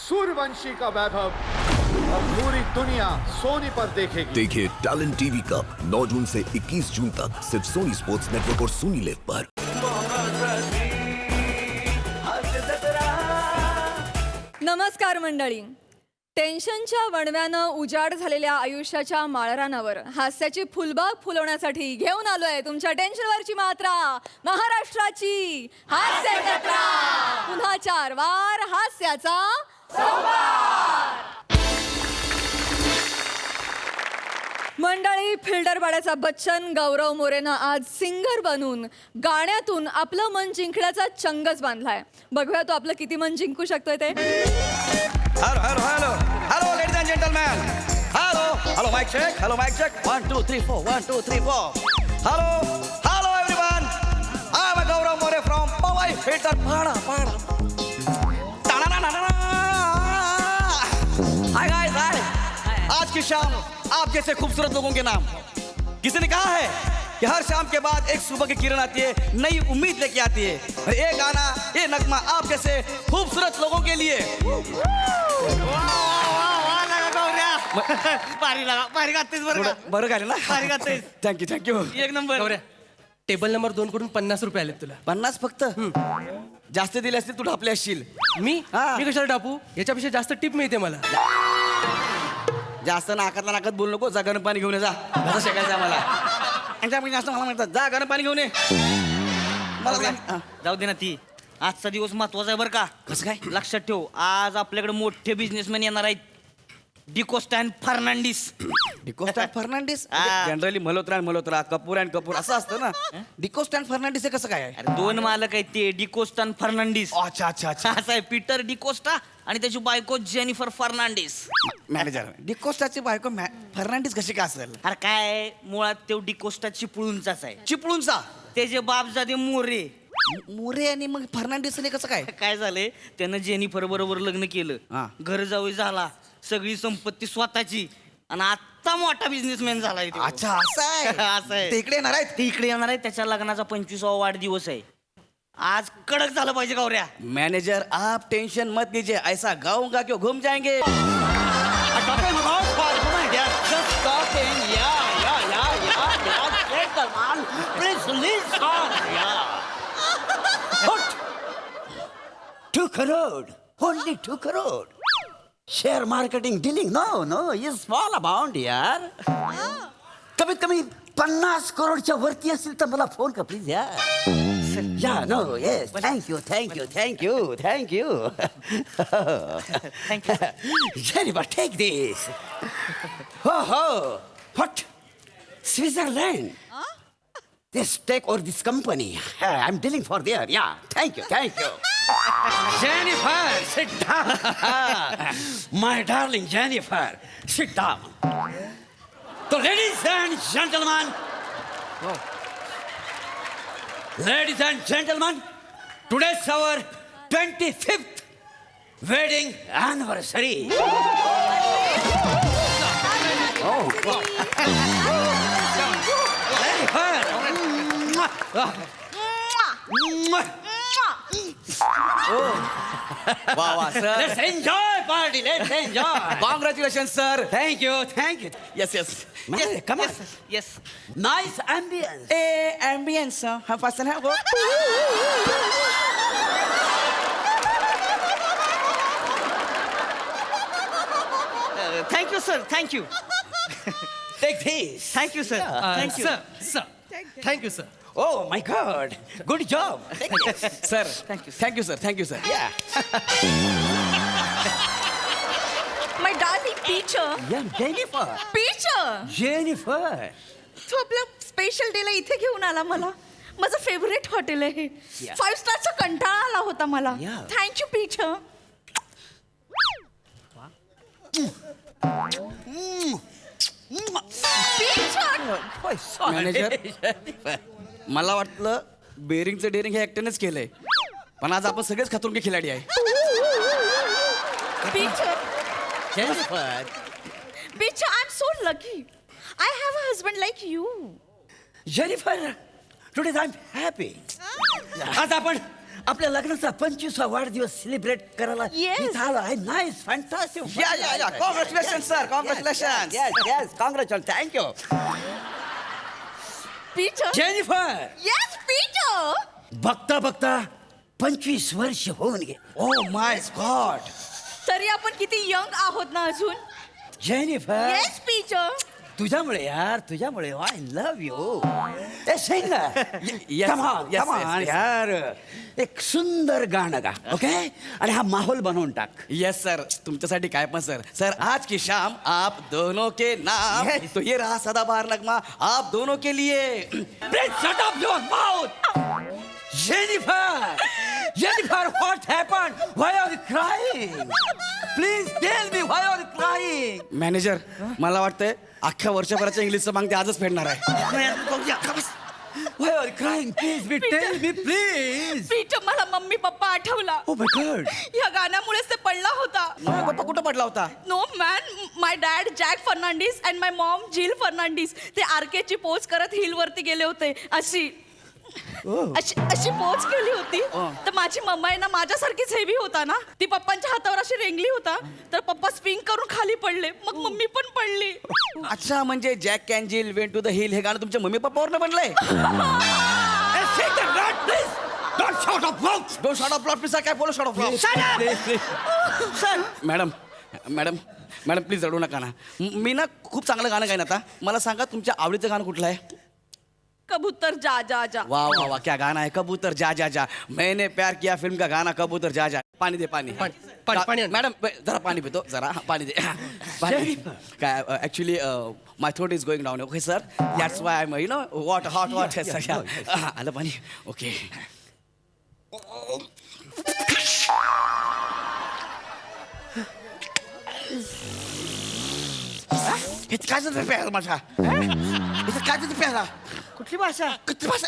सूर्यवंशी का वैभव अब पूरी दुनिया सोनी पर देखेगी। देखिए टैलेंट टीवी कप 9 जून से 21 जून तक सिर्फ सोनी स्पोर्ट्स नेटवर्क और सोनी लिव पर। नमस्कार मंडळी. टेन्शनच्या वणव्यानं उजाड झालेल्या आयुष्याच्या माळरानावर हास्याची फुलबाग फुलवण्यासाठी घेऊन आलोय तुमच्या टेन्शनवरची मात्रा, महाराष्ट्राची हास्य जत्रा. पुन्हा 4 वार हास्याचा संभार. मंडळी, फिल्डर पाड्याचा बच्चन गौरव मोरेनं आज सिंगर बनून गाण्यातून आपलं मन जिंकण्याचा चंगच बांधलाय. बघूया तो आपलं किती मन जिंकू शकतोय ते. Hello, hello, hello. Hello, ladies and gentlemen. Hello. Hello, mic check. Hello, mic check. 1, 2, 3, 4. 1, 2, 3, 4. Hello. Hello, everyone. I'm a Gaurav More from Powai Filter Pada. Hi guys, hi. आज की शाम आप जैसे खूबसूरत लोगों के नाम. किसी ने कहा है कि हर शाम के बाद एक सुबह की किरण आती है, नई उम्मीद लेके आती है. और ये गाना, ये नगमा आप जैसे खूबसूरत लोगों के लिए. भारी गातेस बरं का. बरं गायलं ना. भारी गातेस. थँक्यू एक नंबर. गौऱ्या, टेबल नंबर 2 कडून 50 रुपये आलेत तुला. 50 फक्त. जास्त दिले असतील तू ढापले असशील. मी हा. मी कशाला टापू? याच्यापेक्षा जास्त टिप मिळते मला. जास्त नाकात बोलू नको. जा गरम पाणी घेऊन ये, जा. कसं शेकायचं मला. जास्त मला म्हणतात जा गरम पाणी घेऊन ये. मला सांग. जाऊ दे ना ती. आजचा दिवस महत्वाचा आहे बरं का. कसं काय? लक्षात ठेव, आज आपल्याकडे मोठे बिझनेसमॅन येणार आहेत. डिकोस्टा अँड फर्नांडिस. डिकोस्टा फर्नांडिस. हा. जनरली मल्होत्रा कपूर अँड कपूर असं असतं ना. डिकोस्टा फर्नांडिस हे कसं काय आहे? अरे 2 मालक आहेत ते, डिकोस्टा आणि फर्नांडिस. अच्छा अच्छा अच्छा. असं आहे, पीटर डिकोस्टा आणि त्याची बायको जेनिफर फर्नांडिस. मॅनेजर डिकोस्टाची बायको फर्नांडिस कशी काय असेल? अरे काय, मुळात तो डिकोस्टा चिपळूणचाच आहे. चिपळूणचा. त्याचे बापजादे मोरे. मोरे आणि मग फर्नांडिस हे कसं काय? काय झालंय, त्यानं जेनिफर बरोबर लग्न केलं. हा. घर जावई झाला, सगळी संपत्ती स्वतःची, आणि आता मोठा बिझनेसमॅन झालाय तो. अच्छा असं आहे. असं आहे. ते इकडे येणार आहेत. ते इकडे येणार आहे. त्याच्या लग्नाचा 25वा वाढदिवस आहे. आज कडक झालं पाहिजे गौऱ्या. मैनेजर आप टेंशन मत लीजिए, ऐसा गाऊंगा क्यों घूम जाएंगे. $2 crore, only 2 crore. Share marketing dealing, no, it's small amount, यार. कमीत कमी 50 करोडच्या वरती असेल तर मला फोन कर प्लीज यार. या no yes thank you Jennifer take this. हो what Switzerland. This take or this company. I'm dealing for there. Yeah, thank you. Jennifer, sit down. My darling Jennifer, sit down. So, ladies and gentlemen, today's our 25th wedding anniversary. Oh, wow. वा sir. Let's enjoy party. Let's enjoy. Congratulation sir. Thank you. Yes. Come on. Yes. Nice ambience. Ambience हा पासन हा. Thank you sir. Thank you. Take this. Thank you sir. Thank you. Sir thank you sir. Oh my God. Good job. Sir thank you sir. Yeah. My darling teacher. Yeah, Jennifer. Teacher, तू आपल्या special डेला इथे घेऊन आला मला. माझं फेवरेट हॉटेल आहे. 5 स्टारचा कंटाळा आला होता मला. Yeah. Thank you teacher. मॅनेजर मला वाटलं बेरिंगचं डेअरिंग हे ऍक्टरनेच केलंय, पण आज आपण सगळेच खतरनाक खिलाडी आहे. Jennifer. Bitch, I'm so lucky. I have a husband like you. Jennifer, today I'm happy. आज आपण आपल्या लग्नाचा 25वा वाढदिवस सेलिब्रेट करायला Yes. इथं आलो आहे. Nice, fantastic. या congratulation sir congratulation yes congratulation, thank you. Peter Jennifer, yes Peter बघता बघता 25 वर्ष होऊन गेले. ओ माय गॉड तरी आपण किती यंग आहोत ना अजून. Jennifer, yes Peter. तुझ्यामुळे यार, तुझ्यामुळे I love you. A singer, yes, come on yes, come on yes. यार, एक सुंदर गाणं गा, ओके? आणि हा माहोल बनवून टाक. यस सर तुमच्यासाठी काय पण सर सर आज की शाम आप दोनों के नाम Yes. तो ये रहा सदाबहार नगमा आप दोनों के लिए Please shut up your mouth. Jennifer, what happened? Why are you crying? Please tell me why are you crying? Manager मला वाटतंय अख्ख्या वर्षभराच्या इंग्लिशचं मागते आजच फेडणार आहे Why are you crying? Please, tell me, please. Peter मला मम्मी पप्पा आठवला. Oh my God. या गाण्यामुळेच ते पडला होता. मग पप्पा कुठं पडला होता no man, my dad Jack Fernandes and my mom Jill Fernandes ते आरकेची पोच करत हिल वरती गेले होते. अशी अशी पोच केली होती. तर माझी मम्मा आहे ना माझ्यासारखीच हेवी होता ना, ती पप्पांच्या हातावर अशी रेंगली होता, तर पप्पा स्विंग करून खाली पडले, मग मम्मी पण पडली. अच्छा म्हणजे जॅक कॅन Jill went to the hill हे गाणं तुमच्या मम्मी पप्पावरनं बनलंय Say the word, please. Don't shout up loud. Don't shot off please काय बोलो shot off Sir. Madam madam madam please रडू नका ना मी ना खूप चांगलं गाणं गाईन आता मला सांगा तुमच्या आवडीचं गाणं कुठलं आहे कबूतर जा जा जा. वाह वाह वाह क्या गाना है कबूतर जा जा जा मैंने प्यार किया फिल्म का गाना कबूतर जा जा पाणी दे पाणी पाणी आण. मॅडम जरा पाणी पितो जरा पाणी दे पाणी काय actually my throat is going down okay sir that's why I you know what hot what आलं पाणी ओके काय प्यायला माझा काय प्यायला कुठली भाषा किती भाषा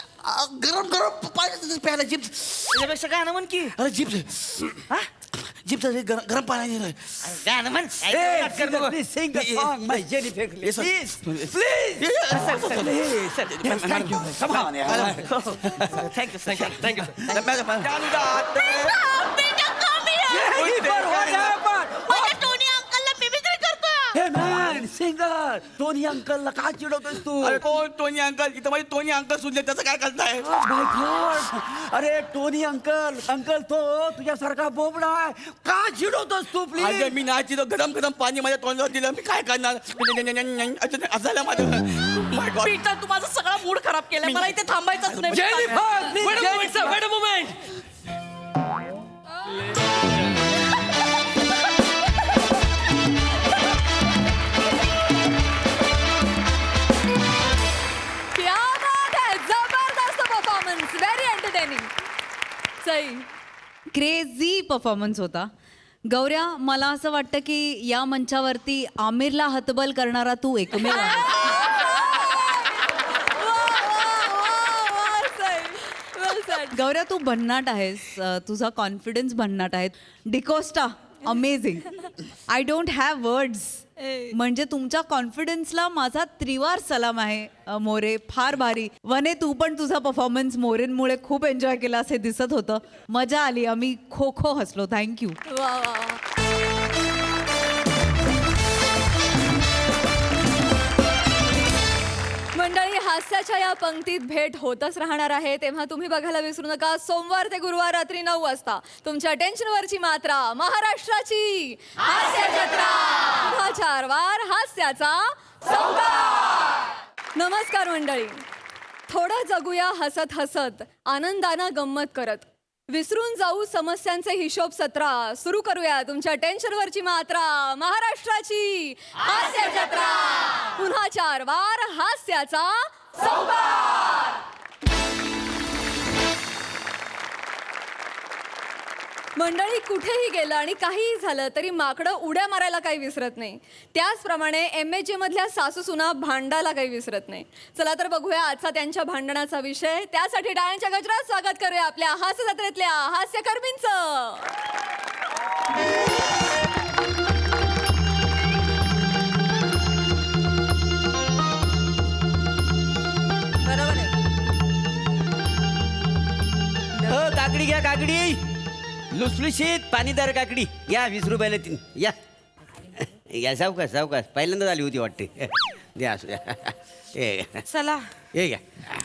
गरम गरम पाणी प्यायला जीप त्याच्यापेक्षा गाणं म्हण की. अरे जीप जीप गरम पाणी गाणं म्हण. Hey, singer, please sing the song, my Jennifer. Yes, sir. Please, please. Please. Yes, thank you. Come on, yeah. Thank you thank you Peter come here. Jennifer, what happened? माझ्या टोनी अंकलला मिमिक्री करतोय. Hey man, singer. Tony अंकलला का चिडवतोस तू? अरे कोण Tony uncle इथं माझी Tony uncle सुनले त्याचं काय करताय Oh my God. अरे टोनी अंकल तो तुझ्यासारखा बोबडा आहे. का चिडवतोस तू अगं प्लीज? मी नाही तिथं गरम गरम पाणी माझ्या तोंडावर दिलं मी काय करणार असं झालं माझं माय गॉड पीटर तू माझा सगळा मूड खराब केलाय. मला इथे थांबायचंच नाही. Jennifer, please, Jennifer. Weight a moment क्या बात है, जबरदस्त परफॉर्मन्स, व्हेरी एंटरटेनिंग. सही. क्रेझी परफॉर्मन्स होता. गौऱ्या, मला असं वाटतं की या मंचावरती आमिरला हतबल करणारा तू एकमेव आहे. Well said. गौऱ्या, तू भन्नाट आहेस. तुझा कॉन्फिडन्स भन्नाट आहे. D'Costa amazing. I don't have words. म्हणजे तुमच्या कॉन्फिडन्सला माझा त्रिवार सलाम आहे. मोरे, फार भारी. वने, तू पण तुझा परफॉर्मन्स मोरेंमुळे खूप एन्जॉय केला असे दिसत होतं. मजा आली. आम्ही खो खो हसलो. थँक्यू. वा वा वा. मंडळी, हास्याच्या या पंक्तीत भेट होतच राहणार आहे, तेव्हा तुम्ही बघायला विसरू नका सोमवार ते गुरुवार रात्री 9 वाजता तुमच्या टेन्शनवरची मात्रा महाराष्ट्राची हास्य जत्रा. पुन्हा 4 वार हास्याचा संवाद. नमस्कार मंडळी. थोडं जगूया हसत हसत, आनंदानं गंमत करत. विसरून जाऊ समस्यांचे हिशोब सत्रा. सुरू करूया तुमच्या टेन्शनवरची मात्रा महाराष्ट्राची हास्य जत्रा. पुन्हा 4 वार हास्याचा संवाद. मंडळी, कुठेही गेलं आणि काहीही झालं तरी माकडं उड्या मारायला काही विसरत नाही. त्याचप्रमाणे MHJ मधल्या सासू सुना भांडायला काही विसरत नाही. चला तर बघूया आजचा त्यांच्या भांडणाचा विषय. त्यासाठी टाळ्यांच्या गजरात स्वागत करूया आपल्या हास्य जत्रेतल्या हास्यकर्मींचं. काकडी घ्या काकडी. लुसलुशीत पाणीदार काकडी या 20 रुपयाला 3 या या सावकाश सावकाश पहिल्यांदा झाली होती वाटते द्या असू द्या हे घ्या. चला हे घ्या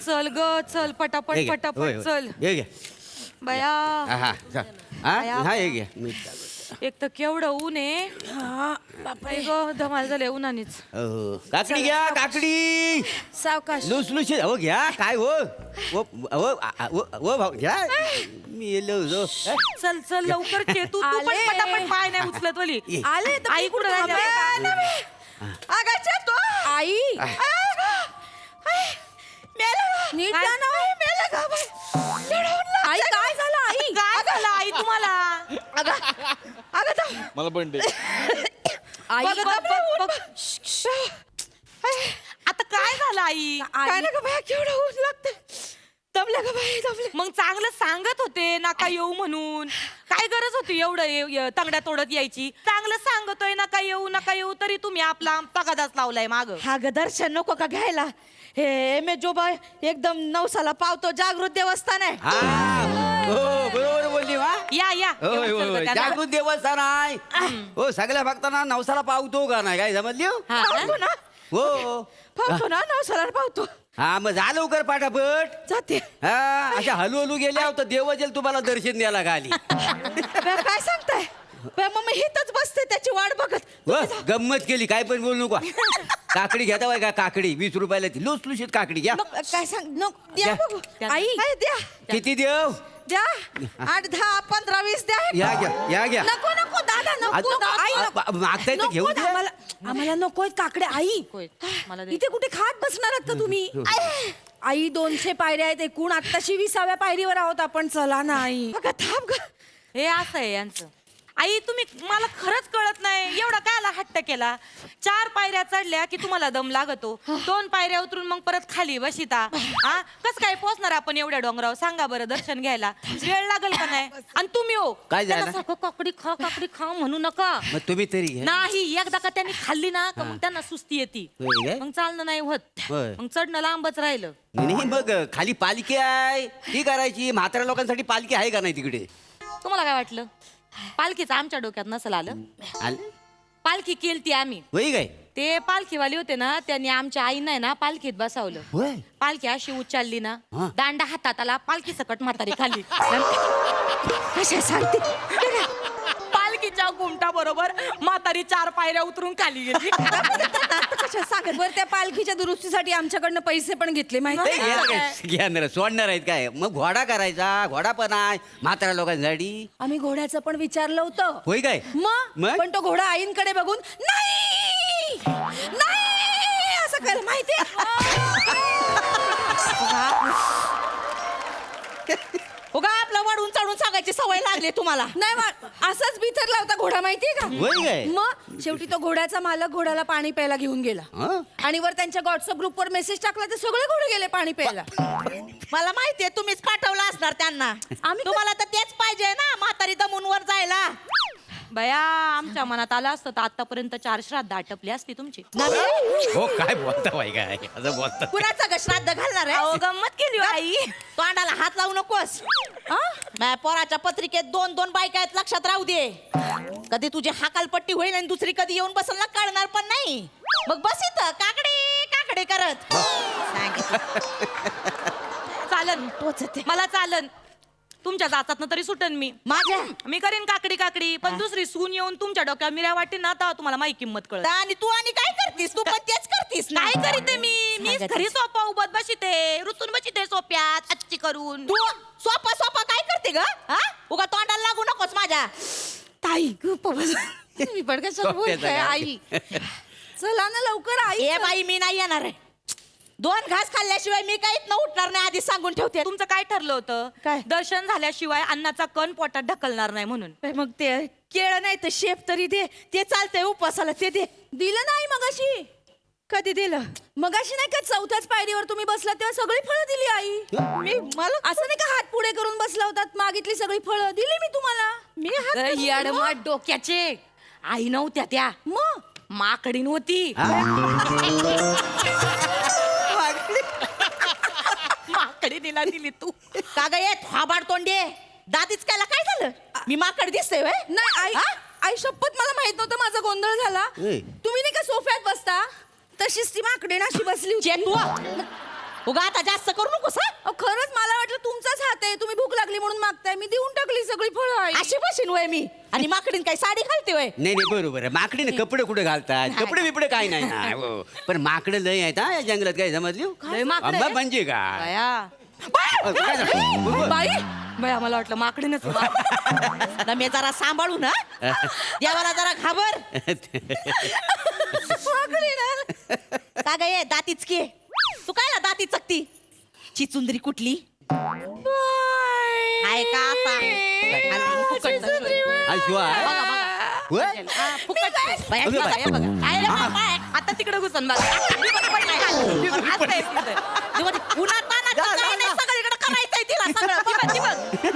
चल ग चल पटापट हे घ्या. होय, पटापट होय. चल हे घ्या बया हा हा चा- हा हे घ्या मीठ टाकू. एक तर केवढं ऊन आहे बापरे ग धमाल झाले उन्हानीच हो. काकडी घ्या काकडी सावकाश लुसलुशीत हो घ्या काय हो भाऊ घ्या मी येलो जो चल चल लवकर के तू तू पण आले. पटापट पाय नाही उचलत वली ये. आले तर आई कुठं राहिली? अगाच्या तो आई नीट जा ना. आई काय झालं आई काय झालं आई तुम्हाला मला पण दे आई बघ, बघ, बघ. आता काय झालं आई काय ना बाया केवढं ऊन लागतं दमल्या का बाई दमल्या मग चांगलं सांगत होते नका येऊ म्हणून काय गरज होती एवढं तांगड्या तोडत यायची चांगलं सांगतोय नका येऊ तरी तुम्ही आपला तगादाच लावलाय माग हा ग दर्शन नको का घ्यायला हे एम ए जोबा एकदम नवसाला पावतो जागृत देवस्थान आहे हा हो बरोबर बोलली वा या या होय होय होय. जागृत देवस्थान आहे हो सगळ्या भक्तांना नवसाला पावतो का नाही काय समजली हो? पावतो ना हो पावतो ना नवसाला पावतो हा मग जा लवकर पाठापट जाते हा अशा हलू गेल्या होतं देवजेल तुम्हाला दर्शन द्यायला खाली काय सांगताय मग मी हिथच बसते त्याची वाट बघत व गंमत केली काय पण बोलू नका काकडी घेता बाय का काकडी 20 रुपयाला ती लुसलुशीत काकडी घ्या काय सांग द्या द्या. बघू आई द्या किती देव द्या 8 10 15 20 द्या या घ्या नको नको दादा नको आई नको. मागताय तर नको घेऊन ना, द्या. आम्हाला नकोय काकडे आई मला दे. इथे कुठे खात बसणार आहात का तुम्ही आई 200 पायऱ्या आहेत एकूण आत्ताशी 20व्या पायरीवर आहोत आपण चला ना आई अगं थांब ग हे असं आहे यांचं आई तुम्ही मला खरंच कळत नाही एवढा कायला हट्ट केला 4 पायऱ्या चढल्या की तुम्हाला दम लागतो 2 पायऱ्या उतरून मग परत खाली बसिता हा कस काय पोहोचणार आपण एवढ्या डोंगरावर सांगा बरं दर्शन घ्यायला वेळ लागल का नाही आणि तुम्ही हो काय झालं? त्यांना सारखं काकडी खा म्हणू नका मग तुम्ही तरी घ्या नाही एकदा का त्यांनी खाल्ली ना का मग त्यांना सुस्ती येते होय काय? मग चालणं नाही होत होय. मग चढणं लांबच राहिलं नाही मग खाली पालखी आहे ती करायची म्हाताऱ्या लोकांसाठी पालखी आहे का नाही तिकडे तुम्हाला काय वाटलं पालखीचं आमच्या डोक्यात नसेल आलं पालखी केलती आम्ही होई काय ते पालखीवाले होते ना त्यांनी आमच्या आईना ना पालखीत बसवलं होय पालखी अशी उचलली ना हा. दांडा हातात आला पालखी सकट म्हातारी खाली कशा सांगते पालखीच्या घुमटा बरोबर म्हातारी 4 पायऱ्या उतरून खाली गेली कशा सांगत बरं त्या पालखीच्या दुरुस्तीसाठी आमच्याकडनं पैसे पण घेतले ते माहिती घेणार काय? घेणार सोडणार आहेत काय मग घोडा करायचा घोडा पण आहे म्हाताऱ्या लोकांसाठी आम्ही घोड्याचं पण विचारलं होतं होय काय मग पण तो घोडा आईंकडे बघून नाही नाही असं कर माहिती उगा आपलं वाढून चढून सांगायची सवय लागली तुम्हाला नाही असंच बिथरला होता घोडा माहितीये का होय काय मग शेवटी तो घोड्याचा मालक घोड्याला पाणी प्यायला घेऊन गेला हं? आणि वर त्यांच्या व्हॉट्सअप ग्रुपवर मेसेज टाकला तर सगळे घोडे गेले पाणी प्यायला मला माहितीये तुम्हीच पाठवलं असणार त्यांना तुम्हाला तर तेच पाहिजे ना म्हातारी दमून वर जायला बया आमच्या मनात आलं असतं तर आतापर्यंत 4 श्राद्ध आटपली असती तुमची हो काय बोलता बाई काय असं बोलता कुणाचा ग श्राद्ध घालणार आहे गंमत केली हो आई तोंडाला हात लावू नकोस माझ्या पोराच्या पत्रिकेत 2 बायका आहेत लक्षात राहू दे कधी तुझी हाकालपट्टी होईल आणि दुसरी कधी येऊन बसल ना कळणार पण नाही मग बस इथं काकडे करत चालन मला चालन तुमच्या जातात तरी सुटन मी मी करीन काकडी पण दुसरी सून येऊन तुमच्या डोक्यावर मिऱ्या वाटेन ना तर तुम्हाला माझी किंमत कळत आणि तू काय करतीस तू पण तेच करतीस काय करीते मी घरी सोपा उभत बसिते रुतून बसिते सोप्यात अच्छी करून तू सोपा काय करते ग उगा तोंडाला लागू नकोस माझ्या ताई मी पण कशाला बोलताय आई चला ना लवकर आई ए बाई मी नाही येणार आहे 2 घास खाल्ल्याशिवाय मी काहीच न उठणार नाही आधी सांगून ठेवते तुमचं काय ठरलं होतं काय? दर्शन झाल्याशिवाय अन्नाचा कण पोटात ढकलणार नाही म्हणून मग ते केळं नाही तर शेप तरी दे ते चालतंय उपवासाला ते दे दिलं नाही मगाशी कधी दिलं मगाशी नाही का 4थ्याच पायरीवर तुम्ही बसला तेव्हा सगळी फळं दिली आई मी मला असं नाही का हात पुढे करून बसला होतात मागितली सगळी फळं दिली मी तुम्हाला मी याडमाट डोक्याचे आई नव्हत्या त्या मग माकडीन होती माकडीनीला दिली तू का ग ये थोबाड तोंडे दादीच कायला काय झालं मी माकड दिसते व्हय? नाही आई आई शपथ मला माहित नव्हतं, माझा गोंधळ झाला. ए. तुम्ही नाही का सोफ्यात बसता तशीच ती माकडे अशी बसली होती. उगा आता जास्त करू नकोस हा? अहो, खरंच मला वाटलं तुमचाच हात आहे, तुम्ही भूक लागली म्हणून मागताय. मी देऊन टाकली सगळी फळं आई. अशी बशीन वय मी आणि माकडीन काही साडी घालते वय? नाही नाही बरोबर आहे. माकडीने कपडे कुठे घालतात? कपडे बिपडे काय नाही ना. हो. पण माकडं लय आहेत हा या जंगलात, काय समजली? लय माकडं अंबा आहे? म्हणजे काय? बाया काय झालं? बाई बाया मला वाटलं माकडीनच ना. मी जरा सांभाळू ना, देवाला जरा घाबर. का ग ये दातीच की तू काय दाती चकती चिचुंदरी कुठली आहे का आता? आता तिकडे घुसन बघा. सगळीकडे करायचंय तिला सगळं.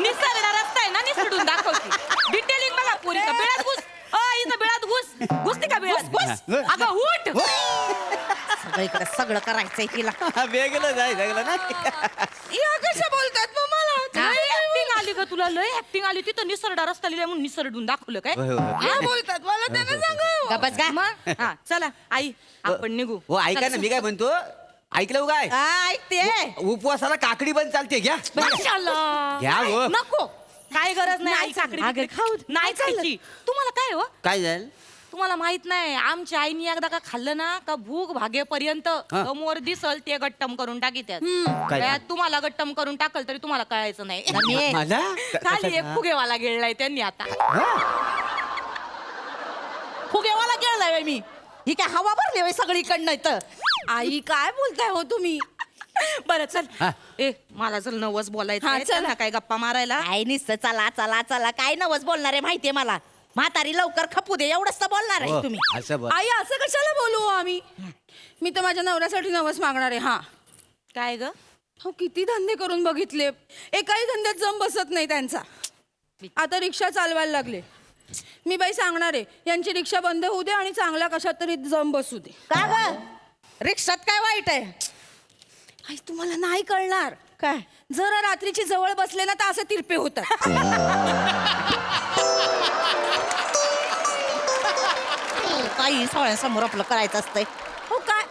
निसर्ग रस्ता आहे ना, निसडून दाखवते. डिटेलिंग बघा पुरी बिळात घुस. इथं बिळात घुस. घुसते का बिळात? घुस. अगं उठ. सगळीकडे सगळं करायचंय तिला. वेगळं जाय लागलं ना. या कशा बोलतात मग मला? ऍक्टिंग आली का तुला? लय ऍक्टिंग आली. तिथं निसरडा रस्ता लिहिलाय म्हणून निसरडून दाखवलं काय? या बोलतात मला त्यांना सांगा. गप्पच का? हा चला आई आपण निघू. हो ऐका ना, मी काय म्हणतो, ऐकलं काय? ऐकते. उपवासाला काकडी पण चालते, घ्या घ्या हो. नको काय गरज नाही आई काकडी खाऊ नाही खायची. तुम्हाला काय हो, काय झालं? तुम्हाला माहित नाही आमच्या आईने एकदा का खाल्लं ना का भूक भागेपर्यंत समोर दिसल ते गट्टम करून टाकीत्यात. काय? त्यात तुम्हाला गट्टम करून टाकल तरी तुम्हाला कळायचं नाही. माझा खाली एक फुगेवाला गेलाय त्यांनी आता. फुगेवाला गेलाय मी. ही काय हवा भरली होय सगळीकडनं इथं? आई काय बोलताय हो तुम्ही? बरं चल. ए मला चल नवस बोलायचं हा, आहे. चल. चल ना काय गप्पा मारायला. आई निसतं चला चला चला काय नवस बोलणार आहे माहितीये मला. म्हातारी लवकर खपू दे एवढंच तर बोलणार आहे तुम्ही. असं बघ. आई असं कशाला बोलू आम्ही? मी तर माझ्या नवऱ्यासाठी नवस मागणार आहे. हा काय ग? हो किती धंदे करून बघितले, एकाही धंद्यात जम बसत नाही त्यांचा. आता रिक्षा चालवायला लागले. मी बाई सांगणार आहे यांची रिक्षा बंद होऊ दे आणि चांगल्या कशात तरी जम बसू दे. का ग? रिक्षात काय वाईट आहे? आई तुम्हाला नाही कळणार. काय? जरा रात्रीची जवळ बसले ना तर असे तिरपे होतात. काही सगळ्यांसमोर आपलं करायचं असतंय. हो काय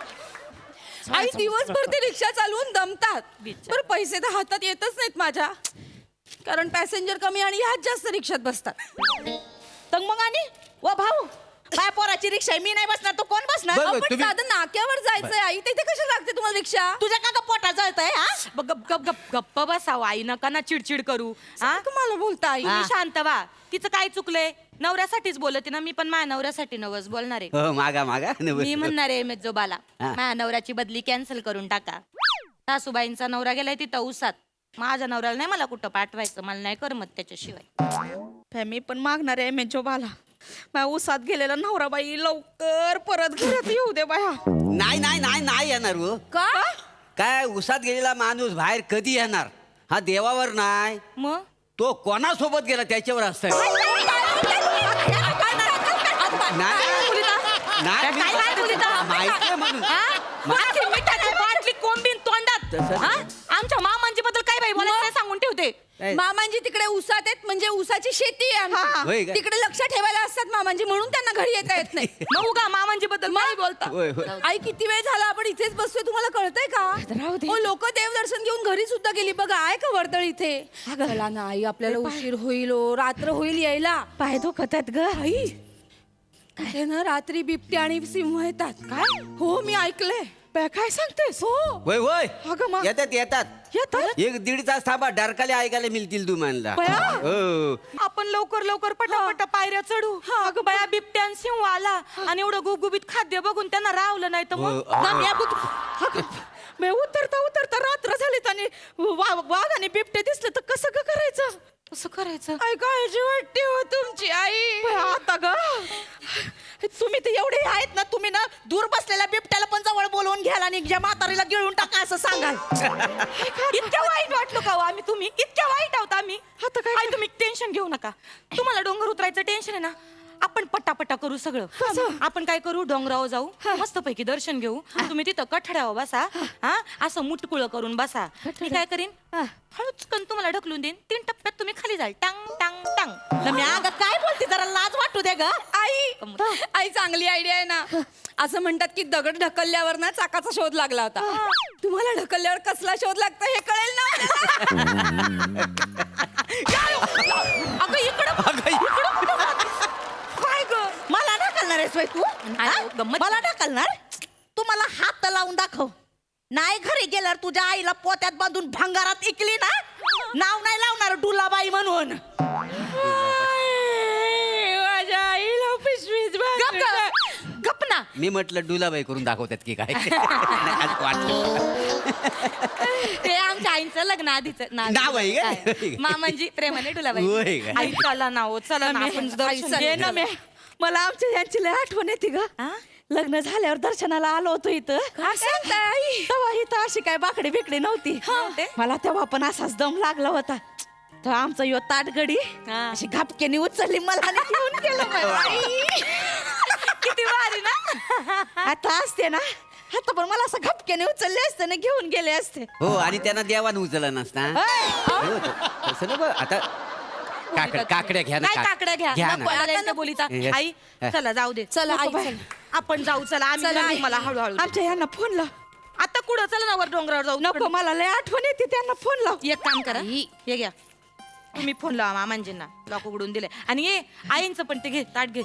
आई दिवसभर ते रिक्षा चालवून दमतात. बरं पैसे तर हातात येतच नाहीत माझ्या, कारण पॅसेंजर कमी आणि ह्याच जास्त रिक्षात बसतात. तर मग आणि व भाऊ काय पोराची रिक्षा आहे, मी नाही बसणार तो कोण बसणार? बरं, अहो, पण तुम्ही- साधं नाक्यावर जायचंय आई, तिथे कशी लागते तुम्हाला रिक्षा? तुझ्या का पोटा जळतंय? गप्प बसावं आई, नका ना चिडचिड करू. हा तुम्हाला बोलता आई. तुम्ही शांत व्हा. तिचं काय चुकलंय? नवऱ्यासाठीच बोलते ना मी, पण माझ्या नवऱ्यासाठी नवस बोलणार आहे. हो मागा मागा. मी म्हणणार आहे मेजोबाला हा. माझ्या नवऱ्याची बदली कॅन्सल करून टाका. सासूबाईंचा नवरा गेलाय तिथं उसात. माझ्या नवऱ्याला नाही मला कुठं पाठवायचं, मला नाही करमत त्याच्याशिवाय. मी पण मागणार आहे मेजोबाला माझ्या उसात गेलेला नवराबाई लवकर परत घरात येऊ दे बाया. नाही नाही नाही नाही येणार हो. का? काय उसात गेलेला माणूस बाहेर कधी येणार? हा देवावर नाही, मग तो कोणासोबत गेला त्याच्यावर असतंय. माहिती म्हणून बाटली कोंबीन तोंडात. हा? आमच्या मामांची बद्दल काय बाई बोलायचं सांगून ठेवते. मामांजी तिकडे उसात आहेत, म्हणजे उसाची शेती आहे होय आमची. का? तिकडे लक्ष ठेवायला असतात मामांजी, म्हणून त्यांना घरी येता येत नाही. मग उगा मामांची बद्दल काय बोलता? होय होय. आई किती वेळ झाला आपण इथेच बसतोय, तुम्हाला कळतंय का? हो लोक देवदर्शन घेऊन घरी सुद्धा गेली बघा. आहे का वर्दळ इथे? चला ना आई, आपल्याला उशीर होईल हो, रात्र होईल यायला. पाय दुखत आहेत ग आई काय ना रात्री बिबटे आणि सिंह येतात. काय? हो मी ऐकलंय. काय सांगतेस? हो होय होय अगं मग. येतात येतात. येतात? 1-1.5 तास थांबा, डरकाले ऐकायला मिळतील तुम्हाला. बया? हो. आपण लवकर पटापटा पायऱ्या चढू. अगं बाया बिबट्या आणि सिंह आला आणि एवढं गुबगुबीत खाद्य बघून त्यांना रावलं नाही तर मग उतरता रात्र झालीत आणि वाघ आणि बिबटे दिसले तर कसं ग करायचं? कसं करायचं? आई काळजी वाटते हो तुमची आई. आता ग तुम्ही तर एवढे आहेत ना, तुम्ही ना दूर बसलेल्या बिबट्याला पण जवळ बोलवून घ्याल आणि ज्या म्हातारीला गिळून टाका असं सांगाल. इतक्या वाईट वाटलो का हो आम्ही? तुम्ही इतक्या वाईट आहोत आम्ही? आता काय तुम्ही टेन्शन घेऊ नका. तुम्हाला डोंगर उतरायचं टेन्शन आहे ना, आपण पटापटा करू सगळं. आपण काय करू, डोंगरावर जाऊ, मस्तपैकी दर्शन घेऊ. तुम्ही तिथं कठड्यावर बसा, हा असं मुटकुळ करून बसा. मी काय करीन, हळूच करून तुम्हाला ढकलून देईन. 3 टप्प्यात तुम्ही खाली जाल. टांग टांग टांग. अगं काय बोलते, जरा लाज वाटू दे ग. आई चांगली आयडिया आहे ना. असं म्हणतात की दगड ढकलल्यावर ना चाकाचा शोध लागला होता. तुम्हाला ढकलल्यावर कसला शोध लागतो हे कळेल ना. अगं इकडं काय ग, मला ढकलणार आहेस बाई तू? गंमत. मला ढकलणार? तू मला हात लावून दाखव. नाही घरी गेल्यावर तुझ्या आईला पोत्यात बांधून भंगारात इकली ना, नाव नाही लावणार डुलाबाई म्हणून. माझ्या आईला पिशवीच गप ना. मी म्हटलं डुलाबाई करून दाखवतात की काय. आज वाटलं. ते आमच्या आईचं लग्न आधीच नाव आहे का? मामांजी प्रेमाने होय डुलाबाई. का? आई चला ना हो, चला ना आपण दर्शन घेऊ ना. मला आमच्या यांची लय आठवण येते ग. लग्न झाल्यावर दर्शनाला आलो होतो इथं. तेव्हा इथं अशी काय बाकडे बिकडे नव्हती. मला तेव्हा पण असाच दम लागला होता. तर आमचं यो ताटगडी अशी घापकेने उचलली मला आणि घेऊन गेलं मला. किती भारी ना. आता असते ना, आता पण मला असं घपक्याने उचलले असते ना, घेऊन गेले असते. हो, आणि त्यांना देवानं उचललं नसता. हो, तसं नको. आता काकड्या घ्या ना. नाही काकड्या घ्या. नको मला यांच्या बोलीचा. Yes. आई चला जाऊ दे. चला आई, नको बाई. चला. आपण जाऊ, चला आम्ही मला हळूहळू. आमच्या यांना फोन लाव. आता कुठं, चला ना वर डोंगरावर जाऊ. नको, मला लय आठवण येते, त्यांना फोन लाव. एक काम करा, हे घ्या तुम्ही फोन लावा मामांजींना. लॉक उघडून दिले. आणि ये आईंचं पण ते घे, ताट घे.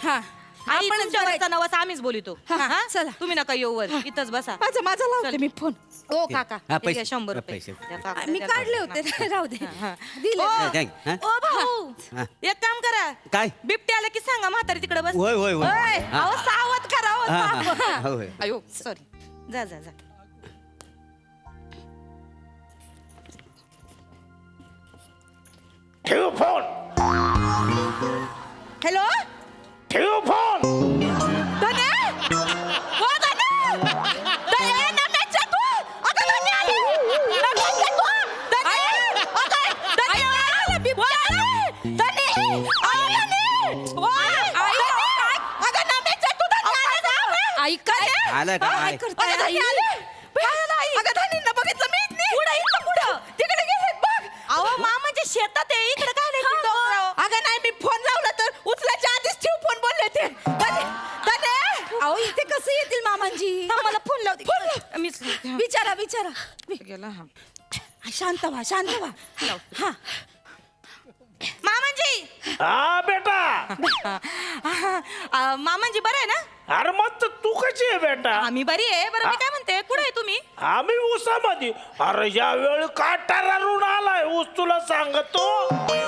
आई आपण तुमच्यावरचा नवस आम्हीच बोलितो. हा, चला तुम्ही नका येऊ वर, इथंच बसा. माझा लावते मी फोन. ओ काका हा, हे पैसे. घ्या 100 रुपये. पैसे. द्या काका, मी द्या काढले काका. होते, राहू दे. हा. दिले. ओ, Thank you. हा? ओ भाऊ, हा. एक काम करा. काय? बिबटे आला की सांगा म्हातारी तिकडे बस. होय, होय, होय. ओय, हा. अहो, सावध करा हो, हा, हा, सावध. हा. होय. अयो सॉरी. जा जा जा. ठेव फोन. हॅलो ठेव फोन. धने, हो धने, धने नम्याच्या तू. अगं धने आली. नम्याच्या तू. धने, अगं धने आला, बिबट्या आला. धने, अहो धने. धने, अगं नम्याच्या तू, धने आला. आई काय आलं का? काय आय. करताय अगं धने आले. अगं धनींना बघितलं मी. पुढं तिकडे गेलेत बघ. अहो मामाच्या शेतात आहे, इकडे काय नाही डोंगरावर. अगं नाही, मी फोन लावला तर उचलायच्या आधीच ठेव फोन बोलले ते. धने, अहो इथे कसं येतील मामांजी? मला फोन लावते. मीच विचारा विचारा. गेला हा. शांत व्हा. हा मामांजी. हा बेटा. मामांजी बरं आहे ना? अरे मग तू कशी आहे बेटा? आम्ही बरी आहे. बरं मी काय म्हणते, कुठे आहे तुम्ही? आम्ही ऊसामध्ये. अरे या वेळ का टरारून आलाय ऊस तुला सांगतो.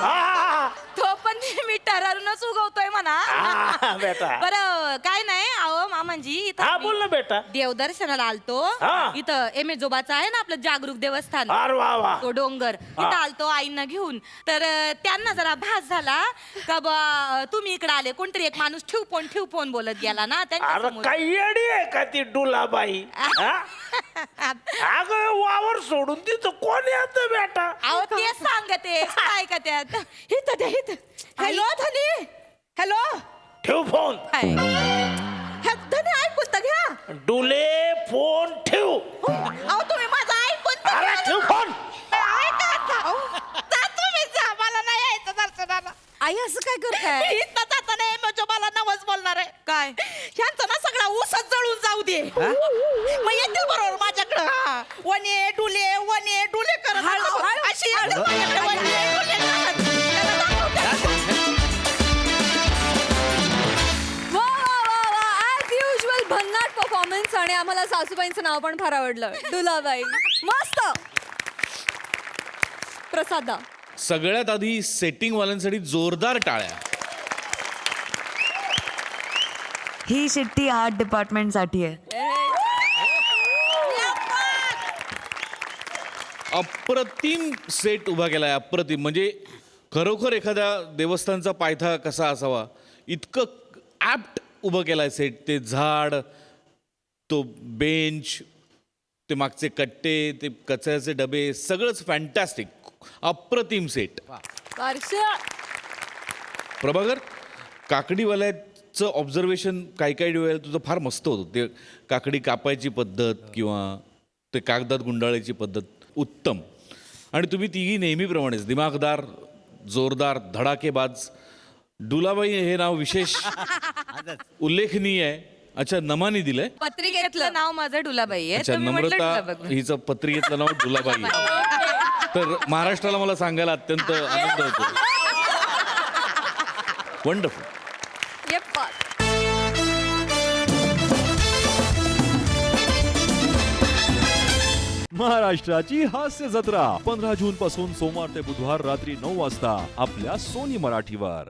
हा, तो पण मी टरारूनच उगवतोय म्हणा. हा, बेटा. बरं काय नाही, अहो मामांजी इथं हा आम्ही बोल ना बेटा. देवदर्शनाला आलतो. हा. इथं एमेजोबाचं आहे ना आपलं जागरूक देवस्थान, अरे वा वा. तो डोंगर. इथं आलतो आईंना घेऊन. तर त्यांना जरा भास झाला का बा तुम्ही इकडे आले. कोणतरी एक माणूस ठेव फोन बोलत गेला ना अरे त्यांच्यासमोर. काही येडी आहे का ती डुलाबाई? हा? अगं वावर सोडून तिथं कोण येत बेटा? अहो तेच सांगते काय का त्यात. इथं. हॅलो धनी. हॅलो ठेव फोन. धनी, ऐकून तर घ्या. डुले फोन ठेव. अहो तुम्ही माझं ऐकून तर अरे घ्या. ठेव फोन. ऐका आता. जा तुम्ही जा, मला नाही यायचं दर्शनाला. आई असं काय करताय? इथं जाताना एमेजोबाला नवस बोलणार आहे. काय ह्यांचा ना सगळा ऊसच जळून जाऊ दे. मग येतील बरोबर माझ्याकडं. वने डुले करत अशी येतील माझ्याकडं, वने, डुले करत. त्याला दाखवते. वा वा वा वा, ऍज युजल भन्नाट परफॉर्मन्स. आणि आम्हाला सासूबाईंचं नाव पण फार आवडलं, डुलाबाई. मस्त. प्रसादा. सगळ्यात आधी सेटिंग वाल्यांसाठी जोरदार टाळ्या. ही शिट्टी आर्ट डिपार्टमेंट साठी आहे. अप्रतिम सेट उभा केलाय, अप्रतिम. म्हणजे खरोखर एखाद्या देवस्थानचा पायथा कसा असावा इतकं ॲप्ट उभं केलाय सेट. ते झाड, तो बेंच, ते मागचे कट्टे, ते कचऱ्याचे डबे, सगळंच फॅन्टॅस्टिक. अप्रतिम सेट. वर्ष प्रभाकर, काकडीवाल्या चं ऑब्झर्वेशन काही वेळेला तुझं फार मस्त होतं. ते काकडी कापायची पद्धत किंवा ते कागदात गुंडाळायची पद्धत उत्तम. आणि तुम्ही तिघी नेहमीप्रमाणेच दिमागदार, जोरदार, धडाकेबाज. डुलाबाई हे नाव विशेष उल्लेखनीय आहे. अच्छा, नमानी दिलंय. पत्रिकेतलं नाव माझं डुलाबाई आहे. अच्छा, तर मी म्हटलं नम्रता डुलाबाई. हिचं पत्रिकेतलं नाव डुलाबाई आहे. तर महाराष्ट्राला मला सांगायला अत्यंत आनंद होतो. वंडरफुल. महाराष्ट्राची हास्य जत्रा 15 जून पासून सोमवार ते बुधवार रात्री 9 वाजता आपल्या सोनी मराठीवर.